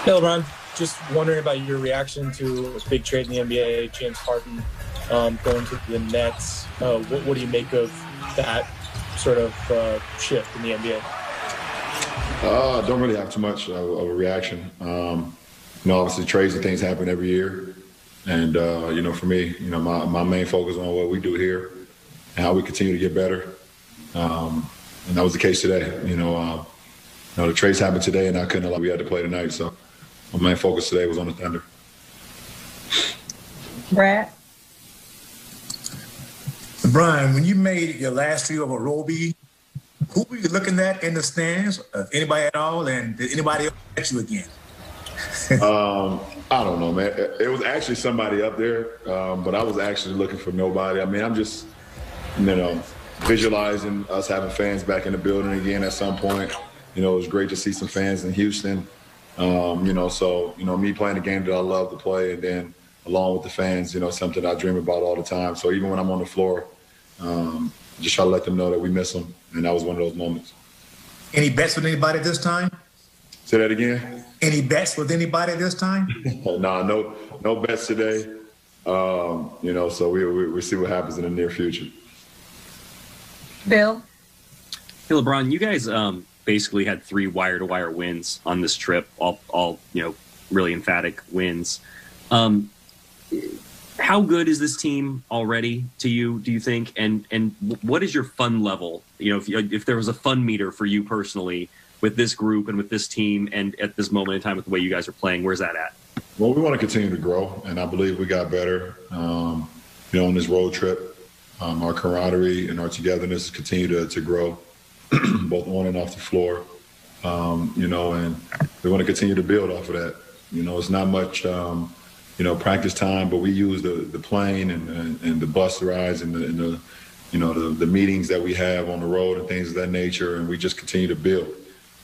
Hey, LeBron, just wondering about your reaction to a big trade in the NBA, James Harden going to the Nets. What do you make of that sort of shift in the NBA? Don't really have too much of a reaction. Obviously trades and things happen every year. And, for me, my main focus on what we do here and how we continue to get better. And that was the case today. The trades happened today and I couldn't allow we had to play tonight. So my main focus today was on the Thunder. Brad? Brian, when you made your last three over Roby, who were you looking at in the stands? Anybody at all? And did anybody else at you again? I don't know, man. It was actually somebody up there, but I was actually looking for nobody. I mean, I'm just, visualizing us having fans back in the building again at some point. It was great to see some fans in Houston. Me playing the game that I love to play, and then along with the fans, something I dream about all the time. So even when I'm on the floor, just try to let them know that we miss them. And that was one of those moments. Any bets with anybody this time? Say that again? Any bets with anybody this time? No bets today. So we'll see what happens in the near future. Bill? Hey, LeBron, you guys basically had 3 wire-to-wire wins on this trip, all really emphatic wins. How good is this team already to you, do you think? And what is your fun level? If there was a fun meter for you personally with this group and with this team and at this moment in time with the way you guys are playing, where's that at? Well, we want to continue to grow, and I believe we got better, on this road trip. Our camaraderie and our togetherness continue to grow, both on and off the floor, and we want to continue to build off of that. It's not much, practice time, but we use the plane and the bus rides and the meetings that we have on the road and things of that nature, and we just continue to build,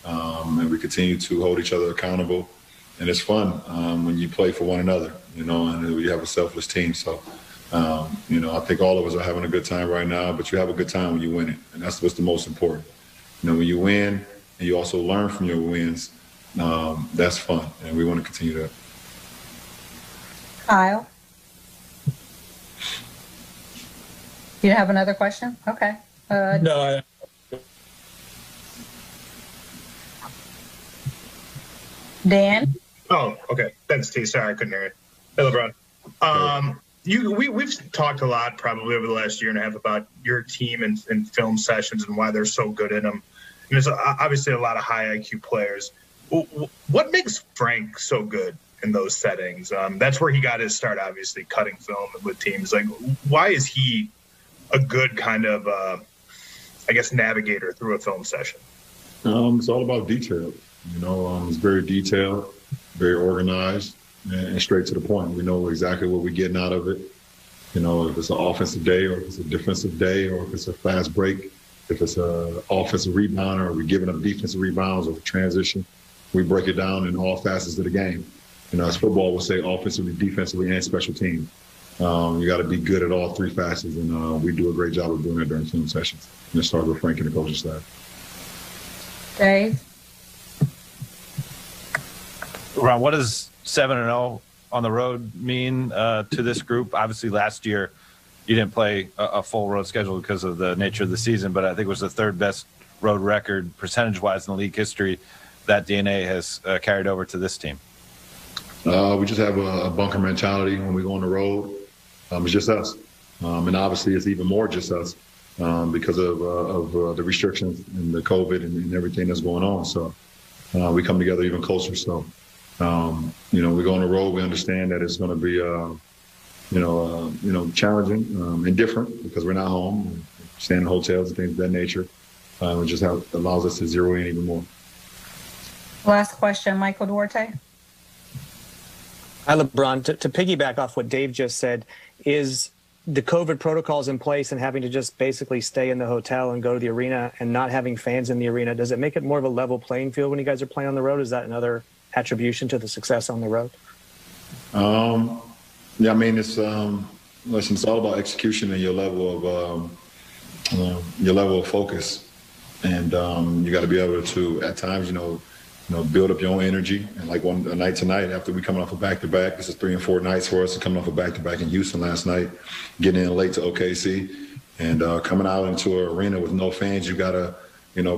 and we continue to hold each other accountable, and it's fun when you play for one another, and we have a selfless team. So, I think all of us are having a good time right now, but you have a good time when you win it, and that's what's the most important. When you win and you also learn from your wins, that's fun, and we want to continue that. Kyle? You have another question? Okay. No, Dan? Oh, okay. Thanks, T. Sorry, I couldn't hear you. Hey, LeBron. We've talked a lot probably over the last year and a half about your team and film sessions and why they're so good in them. And there's obviously a lot of high IQ players. What makes Frank so good in those settings? That's where he got his start, obviously, cutting film with teams. Like, why is he a good kind of, navigator through a film session? It's all about detail. It's very detailed, very organized, and straight to the point. We know exactly what we're getting out of it. If it's an offensive day or if it's a defensive day or if it's a fast break, if it's an offensive rebound or we're giving up defensive rebounds or transition, we break it down in all facets of the game. As football would say, offensively, defensively, and special teams. You got to be good at all 3 facets, and we do a great job of doing that during film sessions. And it starts with Frank and the coaching staff. Dave? Ron, what does 7-0 on the road mean to this group? Obviously, last year you didn't play a full road schedule because of the nature of the season, but I think it was the 3rd best road record percentage-wise in the league history. That DNA has carried over to this team. We just have a bunker mentality when we go on the road. It's just us. And obviously it's even more just us because of the restrictions and the COVID and everything that's going on. So we come together even closer. So, we go on the road. We understand that it's going to be, challenging and different because we're not home. We stay in hotels and things of that nature. It just allows us to zero in even more. Last question, Michael Duarte. Hi, LeBron. To piggyback off what Dave just said, is the COVID protocols in place and having to just basically stay in the hotel and go to the arena and not having fans in the arena, does it make it more of a level playing field when you guys are playing on the road? Is that another attribution to the success on the road? Yeah, I mean, it's listen, it's all about execution and your level of focus, and you got to be able to, at times, build up your own energy. And like a night tonight, after we coming off a back-to-back, this is 3 and 4 nights for us. Coming off a back-to-back in Houston last night, getting in late to OKC, and coming out into an arena with no fans, you gotta,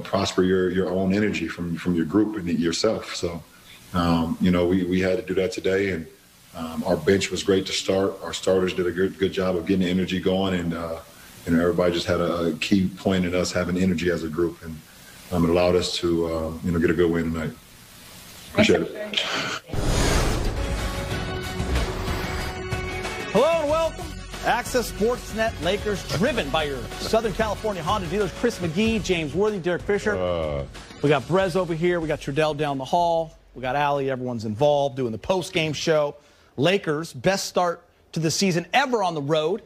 prosper your own energy from your group and yourself. So, we had to do that today, and our bench was great to start. Our starters did a good job of getting the energy going, and everybody just had a key point in us having energy as a group, and it allowed us to get a good win tonight. Appreciate it. Hello and welcome. Access Sportsnet Lakers, driven by your Southern California Honda dealers, Chris McGee, James Worthy, Derek Fisher. We got Brez over here. We got Trudell down the hall. We got Allie. Everyone's involved doing the post-game show. Lakers, best start to the season ever on the road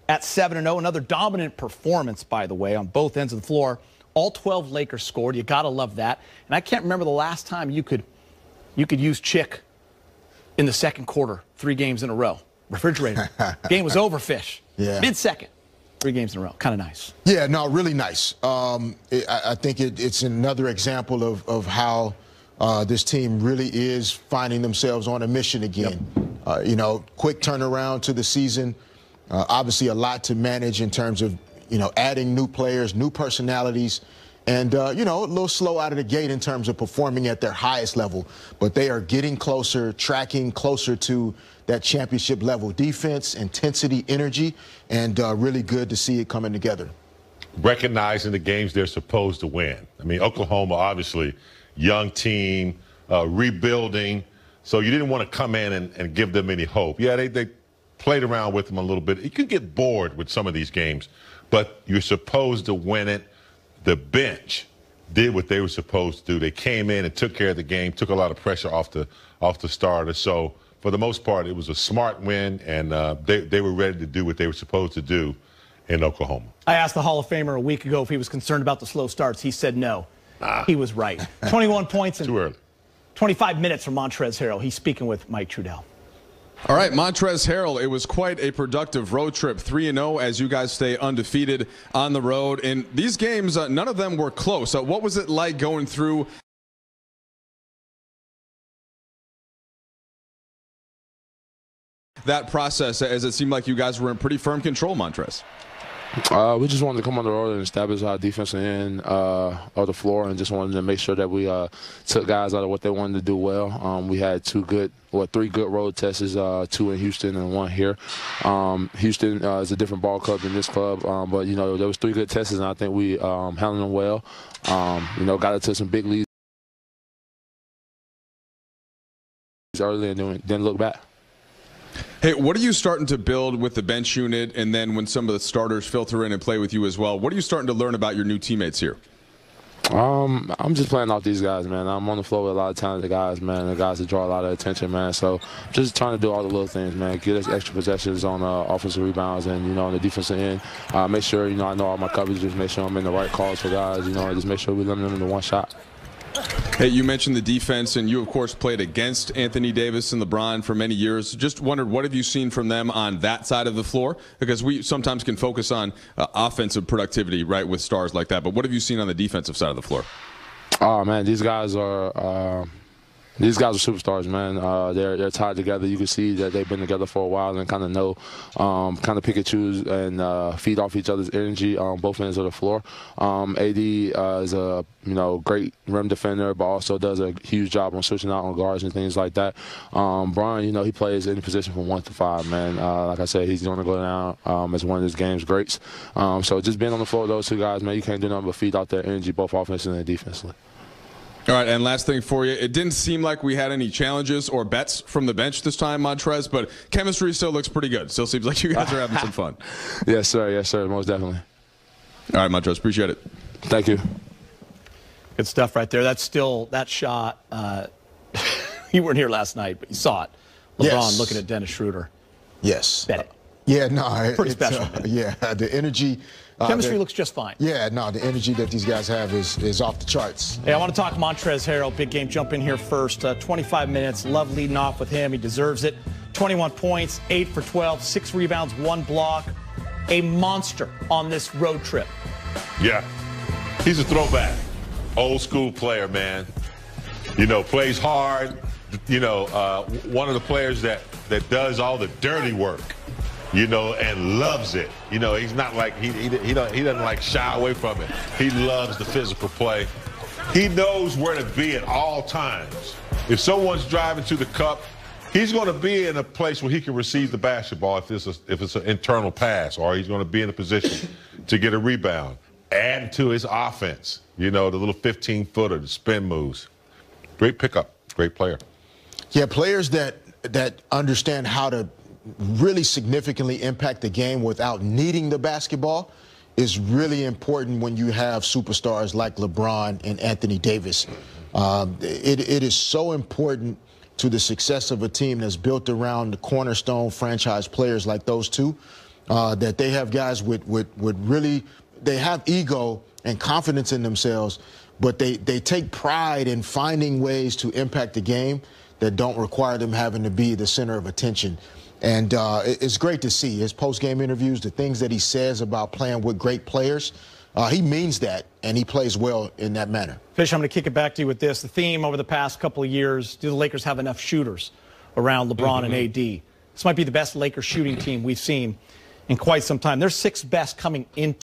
at 7-0. Another dominant performance, by the way, on both ends of the floor. All 12 Lakers scored. You got to love that. And I can't remember the last time you could use Chick in the second quarter, 3 games in a row. Refrigerator. Game was over, Fish. Yeah. Mid-second. 3 games in a row. Kind of nice. Yeah, no, really nice. I think it's another example of how this team really is finding themselves on a mission again. Yep. Quick turnaround to the season. Obviously a lot to manage in terms of, adding new players, new personalities, and, a little slow out of the gate in terms of performing at their highest level. But they are getting closer, tracking closer to that championship level defense, intensity, energy, and really good to see it coming together. Recognizing the games they're supposed to win. I mean, Oklahoma, obviously, young team, rebuilding. So you didn't want to come in and give them any hope. Yeah, they played around with them a little bit. You can get bored with some of these games, but you're supposed to win it. The bench did what they were supposed to do. They came in and took care of the game, took a lot of pressure off the starters. So for the most part, it was a smart win, and they were ready to do what they were supposed to do in Oklahoma. I asked the Hall of Famer a week ago if he was concerned about the slow starts. He said no. He was right. 21 points in Too early. 25 minutes from Montrezl Harrell. He's speaking with Mike Trudell. All right, Montrezl Harrell, it was quite a productive road trip, 3-0 as you guys stay undefeated on the road. And these games, none of them were close. What was it like going through that process, as it seemed like you guys were in pretty firm control, Montrezl? We just wanted to come on the road and establish our defensive end of the floor, and just wanted to make sure that we took guys out of what they wanted to do well. We had 3 good road tests, 2 in Houston and 1 here. Houston is a different ball club than this club, but there was 3 good tests, and I think we handled them well. Got into some big leads early and didn't look back. Hey, what are you starting to build with the bench unit, and then when some of the starters filter in and play with you as well, what are you starting to learn about your new teammates here? I'm just playing off these guys, man. I'm on the floor with a lot of talented guys, man, the guys that draw a lot of attention, man. So just trying to do all the little things, man. Get us extra possessions on offensive rebounds and, on the defensive end. Make sure, I know all my coverages, make sure I'm in the right calls for guys, just make sure we limit them to 1 shot. Hey, you mentioned the defense, and you, of course, played against Anthony Davis and LeBron for many years. Just wondered, what have you seen from them on that side of the floor? Because we sometimes can focus on offensive productivity, right, with stars like that. But what have you seen on the defensive side of the floor? Oh, man, these guys are superstars, man. They're tied together. You can see that they've been together for a while and kind of know, kind of pick and choose and feed off each other's energy on both ends of the floor. AD is a great rim defender, but also does a huge job on switching out on guards and things like that. Brian, he plays any position from 1 to 5, man. Like I said, he's going to go down as one of his game's greats. So just being on the floor with those 2 guys, man, you can't do nothing but feed off their energy, both offensively and defensively. All right, and last thing for you, it didn't seem like we had any challenges or bets from the bench this time, Montrezl, but chemistry still looks pretty good. Still seems like you guys are having some fun. Yes, sir. Yes, sir. Most definitely. All right, Montrezl, appreciate it. Thank you. Good stuff right there. That's still that shot. You weren't here last night, but you saw it. LeBron looking at Dennis Schroeder. Yes. Bet it. Yeah, no. Pretty special. Yeah, the energy. Chemistry looks just fine. Yeah, no, the energy that these guys have is off the charts. Hey, I want to talk Montrezl Harrell. Big game. Jump in here first. 25 minutes. Love leading off with him. He deserves it. 21 points, 8 for 12, 6 rebounds, 1 block. A monster on this road trip. Yeah. He's a throwback. Old school player, man. plays hard. One of the players that does all the dirty work, and loves it. He's not like he doesn't like shy away from it. He loves the physical play. He knows where to be at all times. If someone's driving to the cup, he's going to be in a place where he can receive the basketball if it's an internal pass, or he's going to be in a position to get a rebound. Add to his offense, the little 15-footer, the spin moves. Great pickup, great player. Yeah, players that understand how to really significantly impact the game without needing the basketball is really important when you have superstars like LeBron and Anthony Davis. It is so important to the success of a team that's built around the cornerstone franchise players like those two, that they have guys with really, they have ego and confidence in themselves, but they take pride in finding ways to impact the game that don't require them having to be the center of attention. And it's great to see his post-game interviews, the things that he says about playing with great players. He means that, and he plays well in that manner. Fish, I'm going to kick it back to you with this. The theme over the past couple of years, do the Lakers have enough shooters around LeBron and AD? This might be the best Lakers shooting team we've seen in quite some time. They're sixth best coming into